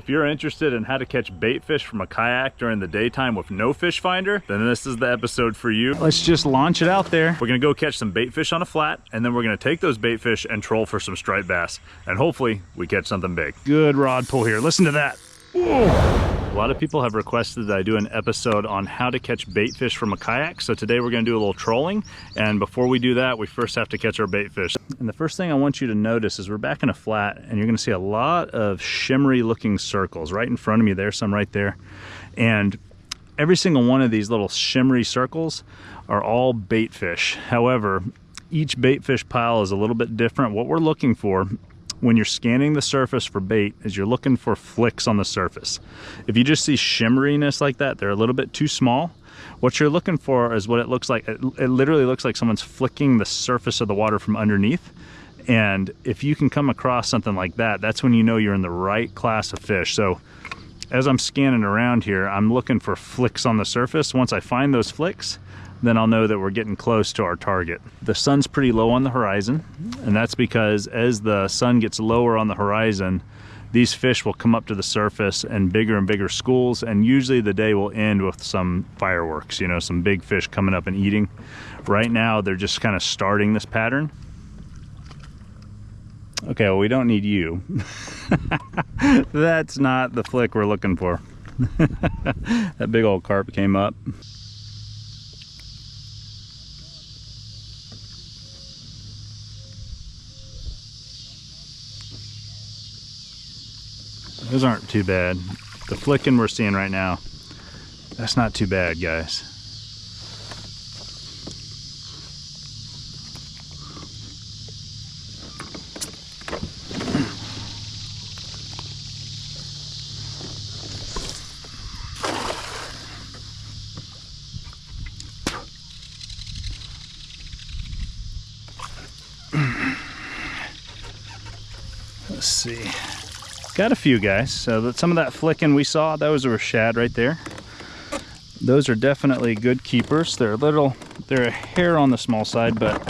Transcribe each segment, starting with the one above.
If you're interested in how to catch bait fish from a kayak during the daytime with no fish finder, then this is the episode for you. Let's just launch it out there. We're gonna go catch some bait fish on a flat, and then we're gonna take those bait fish and troll for some striped bass. And hopefully we catch something big. Good rod pull here, listen to that. Whoa. A lot of people have requested that I do an episode on how to catch bait fish from a kayak. So today we're gonna do a little trolling. And before we do that, we first have to catch our bait fish. And the first thing I want you to notice is we're back in a flat, and you're gonna see a lot of shimmery looking circles right in front of me. There's some right there. And every single one of these little shimmery circles are all bait fish. However, each bait fish pile is a little bit different. What we're looking for when you're scanning the surface for bait is you're looking for flicks on the surface. If you just see shimmeriness like that, they're a little bit too small. What you're looking for is what it looks like. It literally looks like someone's flicking the surface of the water from underneath. And if you can come across something like that, that's when you know you're in the right class of fish. So as I'm scanning around here, I'm looking for flicks on the surface. Once I find those flicks, then I'll know that we're getting close to our target. The sun's pretty low on the horizon, and that's because as the sun gets lower on the horizon, these fish will come up to the surface in bigger and bigger schools, and usually the day will end with some fireworks, you know, some big fish coming up and eating. Right now, they're just kind of starting this pattern. Okay, well, we don't need you. That's not the flick we're looking for. That big old carp came up. Those aren't too bad. The flicking we're seeing right now, that's not too bad, guys. Let's see. Got a few, guys. So some of that flicking we saw, those were shad right there. Those are definitely good keepers. They're a hair on the small side, but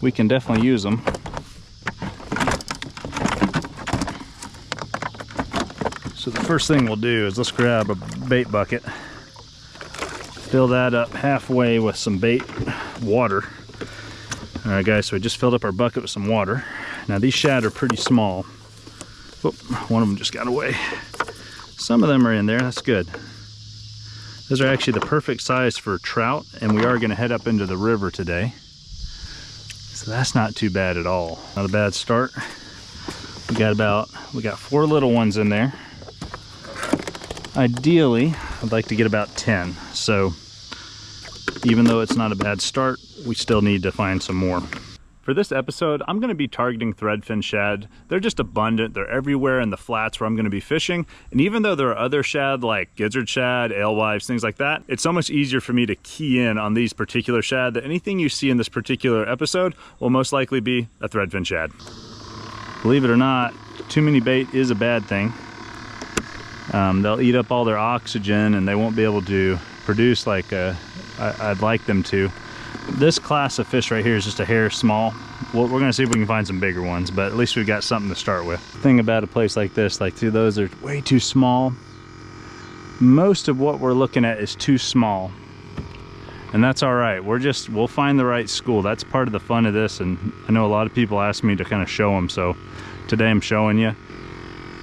we can definitely use them. So the first thing we'll do is let's grab a bait bucket, fill that up halfway with some bait water. All right, guys, so we just filled up our bucket with some water. Now these shad are pretty small. Oh, one of them just got away. Some of them are in there, that's good. Those are actually the perfect size for trout, and we are gonna head up into the river today. So that's not too bad at all. Not a bad start. We got 4 little ones in there. Ideally, I'd like to get about 10. So even though it's not a bad start, we still need to find some more. For this episode, I'm going to be targeting threadfin shad. They're just abundant. They're everywhere in the flats where I'm going to be fishing. And even though there are other shad like gizzard shad, alewives, things like that, it's so much easier for me to key in on these particular shad that anything you see in this particular episode will most likely be a threadfin shad. Believe it or not, too many bait is a bad thing. They'll eat up all their oxygen and they won't be able to produce like I'd like them to. This class of fish right here is just a hair small. We're gonna see if we can find some bigger ones, but at least we've got something to start with. The thing about a place like this, like those are way too small. Most of what we're looking at is too small, and that's all right. We'll find the right school. That's part of the fun of this, and I know a lot of people ask me to kind of show them, so today I'm showing you.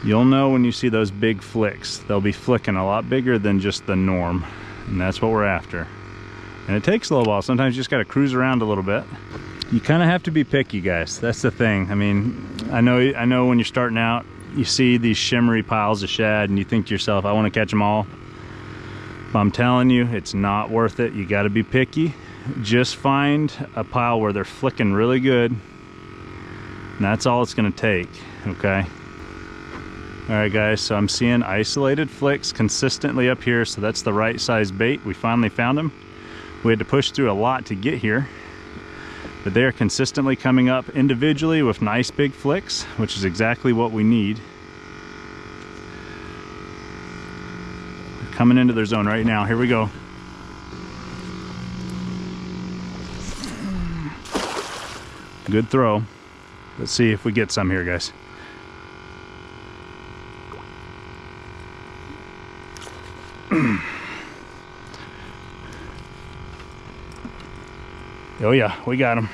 You'll know when you see those big flicks. They'll be flicking a lot bigger than just the norm, and that's what we're after. And it takes a little while. Sometimes you just got to cruise around a little bit. You kind of have to be picky, guys. That's the thing. I mean, I know when you're starting out, you see these shimmery piles of shad and you think to yourself, I want to catch them all. But I'm telling you, it's not worth it. You got to be picky. Just find a pile where they're flicking really good. And that's all it's going to take, okay? All right, guys, so I'm seeing isolated flicks consistently up here, so that's the right size bait. We finally found them. We had to push through a lot to get here, but they're consistently coming up individually with nice big flicks, which is exactly what we need. They're coming into their zone right now. Here we go. Good throw. Let's see if we get some here, guys. Oh yeah, we got them.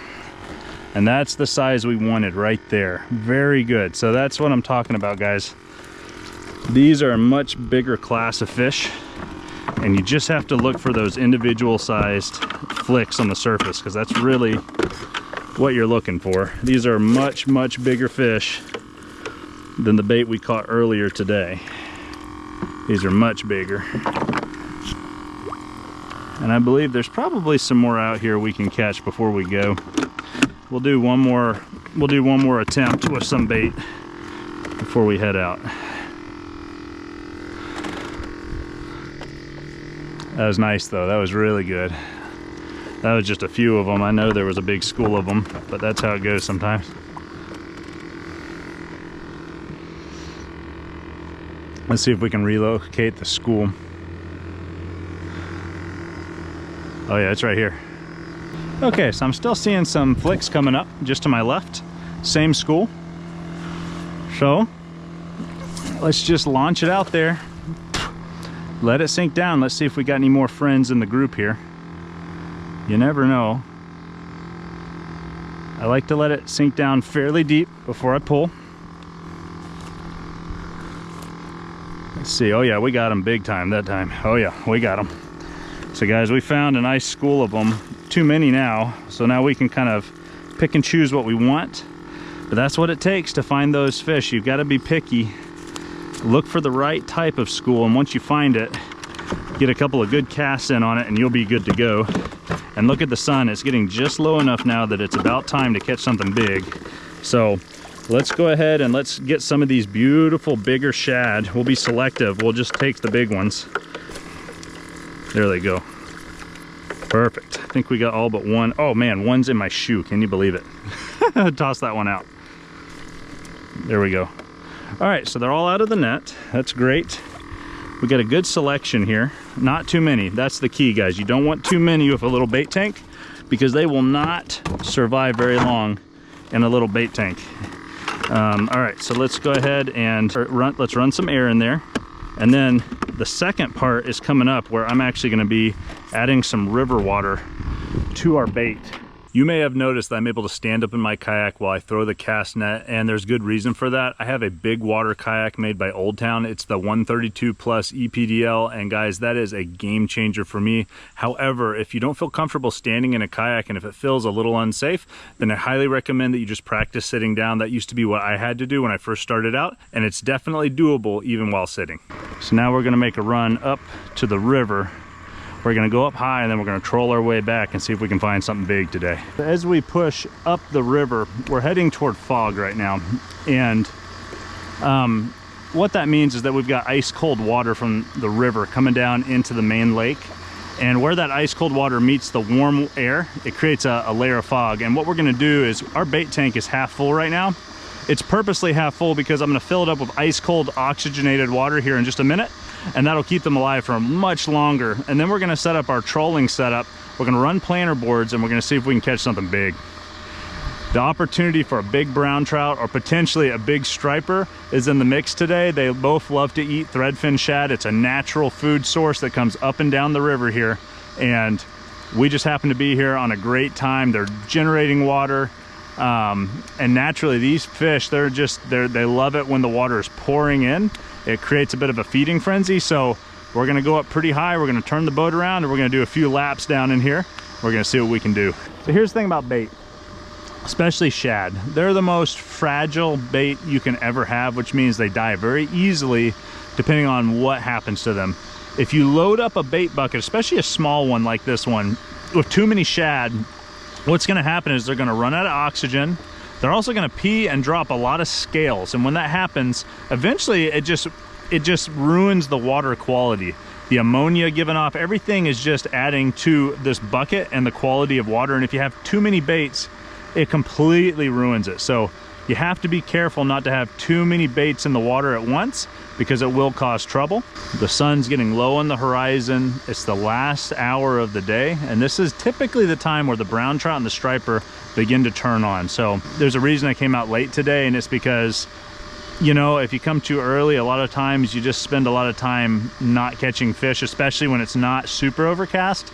And that's the size we wanted right there. Very good. So that's what I'm talking about, guys. These are a much bigger class of fish, and you just have to look for those individual sized flicks on the surface, because that's really what you're looking for. These are much, much bigger fish than the bait we caught earlier today. These are much bigger. And I believe there's probably some more out here we can catch before we go. We'll do one more attempt with some bait before we head out. That was nice though, that was really good. That was just a few of them. I know there was a big school of them, but that's how it goes sometimes. Let's see if we can relocate the school. Oh yeah, it's right here. Okay, so I'm still seeing some flicks coming up just to my left. Same school. So let's just launch it out there. Let it sink down. Let's see if we got any more friends in the group here. You never know. I like to let it sink down fairly deep before I pull. Let's see. Oh yeah, we got them big time that time. Oh yeah, we got them. So guys, we found a nice school of them. Too many now, so now we can kind of pick and choose what we want. But that's what it takes to find those fish. You've got to be picky. Look for the right type of school, and once you find it, get a couple of good casts in on it and you'll be good to go. And look at the sun, it's getting just low enough now that it's about time to catch something big. So let's go ahead and let's get some of these beautiful bigger shad. We'll be selective, we'll just take the big ones. There they go. Perfect. I think we got all but one. Oh man, one's in my shoe. Can you believe it? Toss that one out. There we go. All right, so they're all out of the net. That's great. We got a good selection here. Not too many. That's the key, guys. You don't want too many with a little bait tank, because they will not survive very long in a little bait tank. All right, so let's go ahead and let's run some air in there. And then the second part is coming up, where I'm actually going to be adding some river water to our bait. You may have noticed that I'm able to stand up in my kayak while I throw the cast net, and there's good reason for that. I have a big water kayak made by Old Town. It's the 132 plus ePDL, and guys, that is a game changer for me. However, if you don't feel comfortable standing in a kayak and if it feels a little unsafe, then I highly recommend that you just practice sitting down. That used to be what I had to do when I first started out, and it's definitely doable even while sitting. So now we're gonna make a run up to the river. We're gonna go up high and then we're gonna troll our way back and see if we can find something big today. As we push up the river, we're heading toward fog right now. And what that means is that we've got ice cold water from the river coming down into the main lake. And where that ice cold water meets the warm air, it creates a layer of fog. And what we're gonna do is, our bait tank is half full right now. It's purposely half full because I'm gonna fill it up with ice cold oxygenated water here in just a minute, and that'll keep them alive for much longer. And then we're gonna set up our trolling setup. We're gonna run planer boards and we're gonna see if we can catch something big. The opportunity for a big brown trout or potentially a big striper is in the mix today. They both love to eat threadfin shad. It's a natural food source that comes up and down the river here. And we just happen to be here on a great time. They're generating water. And naturally these fish, they love it when the water is pouring in. It creates a bit of a feeding frenzy. So we're gonna go up pretty high, we're gonna turn the boat around, and we're gonna do a few laps down in here. We're gonna see what we can do. So here's the thing about bait, especially shad. They're the most fragile bait you can ever have, which means they die very easily depending on what happens to them. If you load up a bait bucket, especially a small one like this one, with too many shad, what's gonna happen is they're gonna run out of oxygen. They're also gonna pee and drop a lot of scales. And when that happens, eventually it just ruins the water quality. The ammonia given off, everything is just adding to this bucket and the quality of water. And if you have too many baits, it completely ruins it. So you have to be careful not to have too many baits in the water at once, because it will cause trouble. The sun's getting low on the horizon. It's the last hour of the day, and this is typically the time where the brown trout and the striper begin to turn on. So there's a reason I came out late today, and it's because, you know, if you come too early, a lot of times you just spend a lot of time not catching fish, especially when it's not super overcast.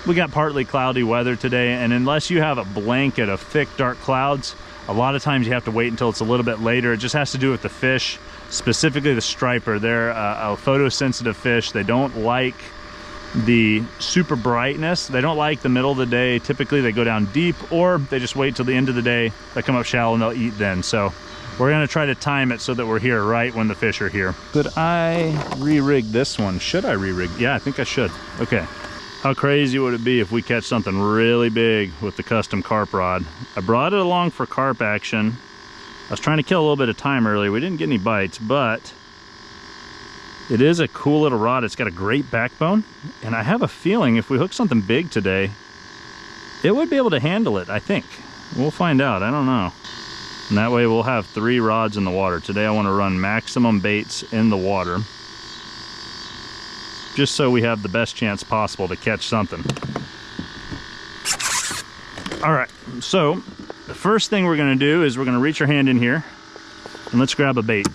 we got partly cloudy weather today, and unless you have a blanket of thick dark clouds, a lot of times you have to wait until it's a little bit later. It just has to do with the fish, specifically the striper. They're a photosensitive fish. They don't like the super brightness. They don't like the middle of the day. Typically they go down deep, or they just wait till the end of the day. They come up shallow and they'll eat then. So we're gonna try to time it so that we're here right when the fish are here. Could I re-rig this one? Should I re-rig? Yeah, I think I should. Okay. How crazy would it be if we catch something really big with the custom carp rod? I brought it along for carp action. I was trying to kill a little bit of time earlier. We didn't get any bites, but it is a cool little rod. It's got a great backbone, and I have a feeling if we hook something big today, it would be able to handle it, I think. We'll find out, I don't know. And that way we'll have 3 rods in the water. Today I want to run maximum baits in the water, just so we have the best chance possible to catch something. All right, so the first thing we're gonna do is we're gonna reach our hand in here and let's grab a bait.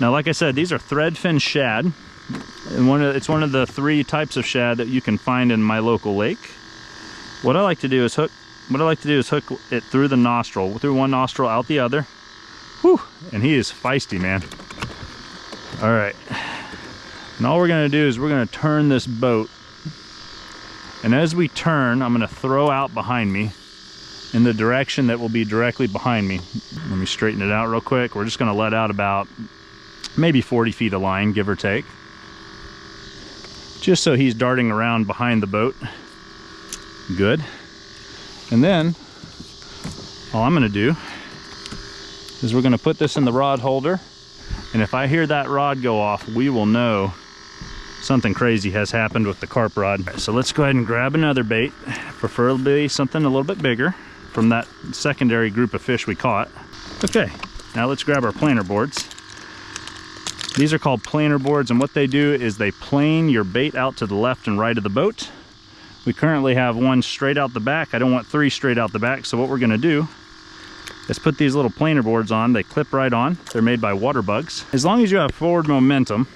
Now, like I said, these are threadfin shad, and it's one of the 3 types of shad that you can find in my local lake. What I like to do is hook it through the nostril, through one nostril, out the other. Whew, and he is feisty, man. All right, and all we're gonna do is we're gonna turn this boat, and as we turn, I'm gonna throw out behind me in the direction that will be directly behind me. Let me straighten it out real quick. We're just gonna let out about maybe 40 feet of line, give or take, just so he's darting around behind the boat. Good. And then all I'm gonna do is we're gonna put this in the rod holder, and if I hear that rod go off, we will know something crazy has happened with the carp rod. So let's go ahead and grab another bait, preferably something a little bit bigger from that secondary group of fish we caught. Okay, now let's grab our planer boards. These are called planer boards, and what they do is they plane your bait out to the left and right of the boat. We currently have one straight out the back. I don't want 3 straight out the back, so what we're gonna do is put these little planer boards on. They clip right on. They're made by water bugs. As long as you have forward momentum,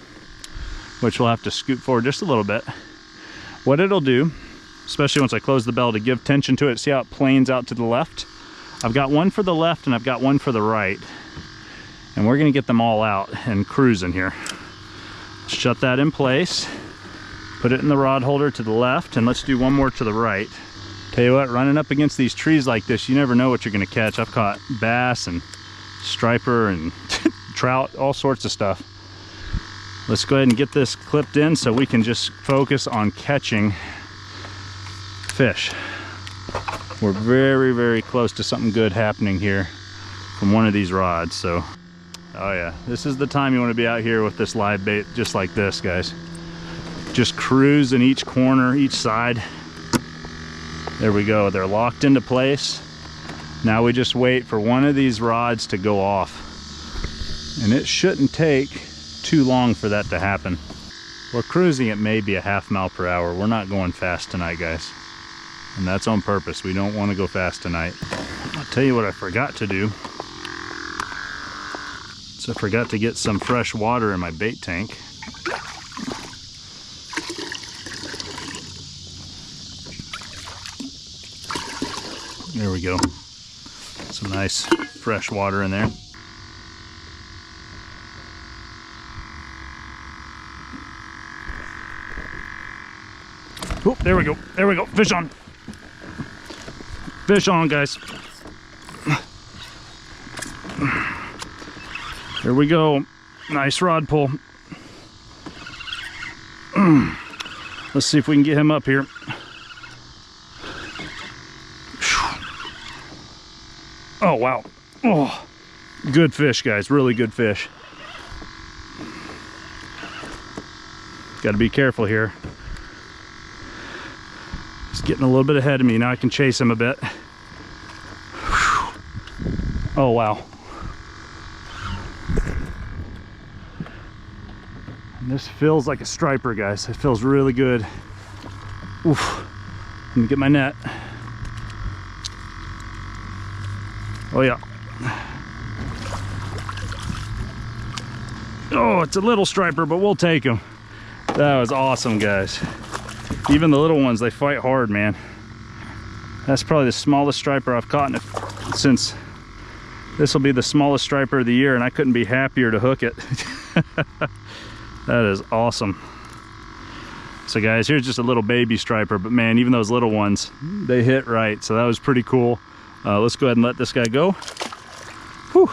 which we'll have to scoot forward just a little bit, what it'll do, especially once I close the bell to give tension to it, see how it planes out to the left? I've got one for the left and I've got one for the right. And we're gonna get them all out and cruising here. Shut that in place, put it in the rod holder to the left, and let's do one more to the right. Tell you what, running up against these trees like this, you never know what you're gonna catch. I've caught bass and striper and trout, all sorts of stuff. Let's go ahead and get this clipped in so we can just focus on catching fish. We're very, very close to something good happening here from one of these rods, so. Oh yeah, this is the time you want to be out here with this live bait just like this, guys. Just cruising each corner, each side. There we go, they're locked into place. Now we just wait for one of these rods to go off. And it shouldn't take too long for that to happen. We're cruising at maybe a ½ mile per hour. We're not going fast tonight, guys. And that's on purpose. We don't want to go fast tonight. I'll tell you what I forgot to do. So I forgot to get some fresh water in my bait tank. There we go. Some nice fresh water in there. Oh, there we go. There we go. Fish on. Fish on, guys. Here we go. Nice rod pull. Let's see if we can get him up here. Oh, wow. Oh, good fish, guys. Really good fish. Got to be careful here. He's getting a little bit ahead of me. Now I can chase him a bit. Oh, wow. And this feels like a striper, guys. It feels really good. Oof. Let me get my net. Oh yeah. Oh, it's a little striper, but we'll take him. That was awesome, guys. Even the little ones, they fight hard, man. That's probably the smallest striper I've caught since this will be the smallest striper of the year, and I couldn't be happier to hook it. That is awesome. So guys, here's just a little baby striper, but man, even those little ones, they hit right. So that was pretty cool. Let's go ahead and let this guy go. Whew.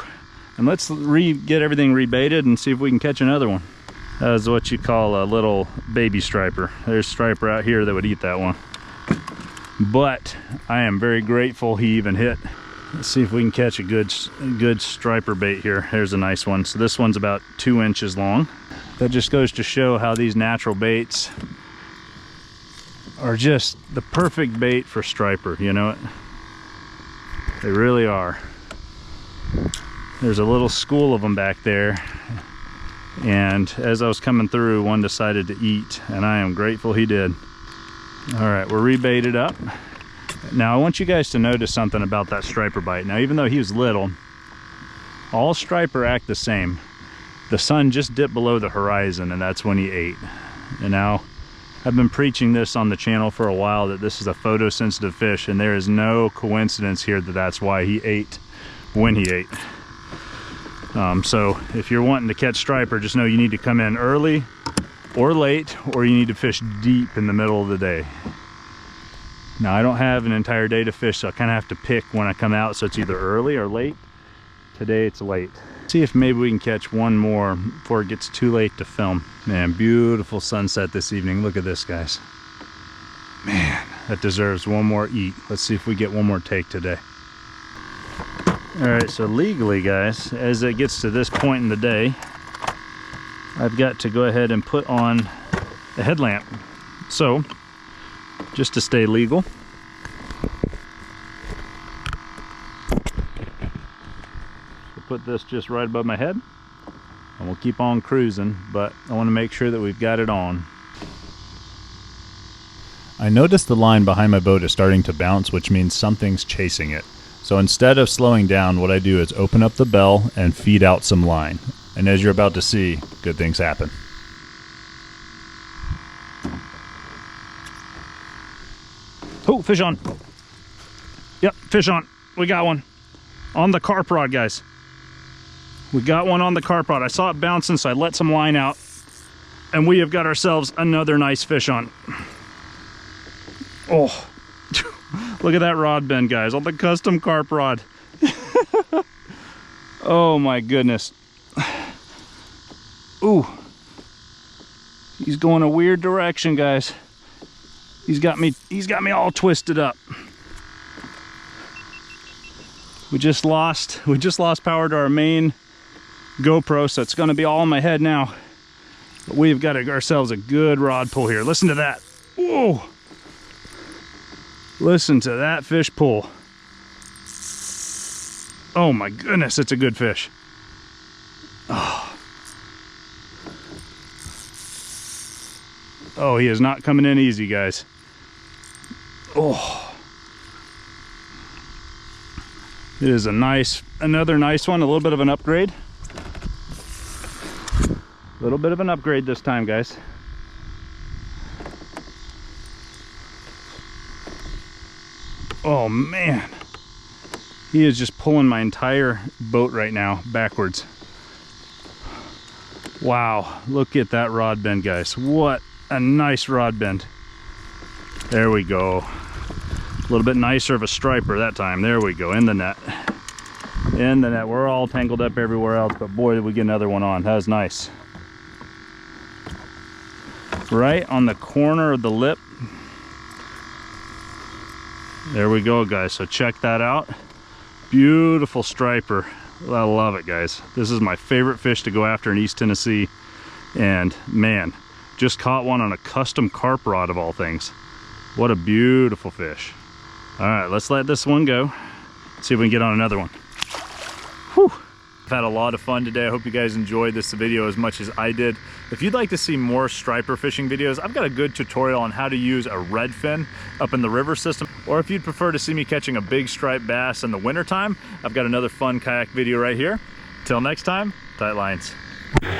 And let's get everything rebaited and see if we can catch another one. That is what you call a little baby striper. There's a striper out here that would eat that one. But I am very grateful he even hit. Let's see if we can catch a good striper bait here. There's a nice one. So this one's about 2 inches long. That just goes to show how these natural baits are just the perfect bait for striper, you know it? They really are. There's a little school of them back there, and as I was coming through, one decided to eat, and I am grateful he did. All right, we're rebaited up. Now I want you guys to notice something about that striper bite. Now even though he was little, all striper act the same. The sun just dipped below the horizon, and that's when he ate. And now I've been preaching this on the channel for a while, that this is a photosensitive fish, and there is no coincidence here that that's why he ate when he ate. So if you're wanting to catch striper, just know you need to come in early or late, or you need to fish deep in the middle of the day. Now I don't have an entire day to fish, so I kind of have to pick when I come out, so it's either early or late. Today it's late. See if maybe we can catch one more before it gets too late to film. Man, beautiful sunset this evening. Look at this, guys. Man, that deserves one more eat. Let's see if we get one more take today. All right, so legally, guys, as it gets to this point in the day, I've got to go ahead and put on a headlamp. So, just to stay legal, put this just right above my head, and we'll keep on cruising, but I want to make sure that we've got it on. I noticed the line behind my boat is starting to bounce, which means something's chasing it. So instead of slowing down, what I do is open up the bell and feed out some line. And as you're about to see, good things happen. Oh, fish on. Yep, fish on. We got one. On the carp rod, guys. We got one on the carp rod. I saw it bouncing, so I let some line out. And we have got ourselves another nice fish on. Oh, look at that rod bend, guys, on the custom carp rod. Oh my goodness. Ooh. He's going a weird direction, guys. He's got me all twisted up. We just lost power to our main GoPro, so it's going to be all in my head now. But we've got ourselves a good rod pull here. Listen to that. Whoa! Listen to that fish pull. Oh my goodness, it's a good fish. Oh, he is not coming in easy, guys. Oh. It is another nice one, a little bit of an upgrade. A little bit of an upgrade this time, guys. Oh man, he is just pulling my entire boat right now backwards. Wow, look at that rod bend, guys. What a nice rod bend. There we go. A little bit nicer of a striper that time. There we go, in the net. In the net. We're all tangled up everywhere else, but boy, did we get another one on. That was nice. Right on the corner of the lip. There we go, guys. So check that out. Beautiful striper. I love it, guys. This is my favorite fish to go after in East Tennessee. And man, just caught one on a custom carp rod of all things. What a beautiful fish. All right, let's let this one go. See if we can get on another one. Whew. I've had a lot of fun today. I hope you guys enjoyed this video as much as I did. If you'd like to see more striper fishing videos, I've got a good tutorial on how to use a red fin up in the river system. Or if you'd prefer to see me catching a big striped bass in the wintertime, I've got another fun kayak video right here. Till next time, tight lines. 3, 2,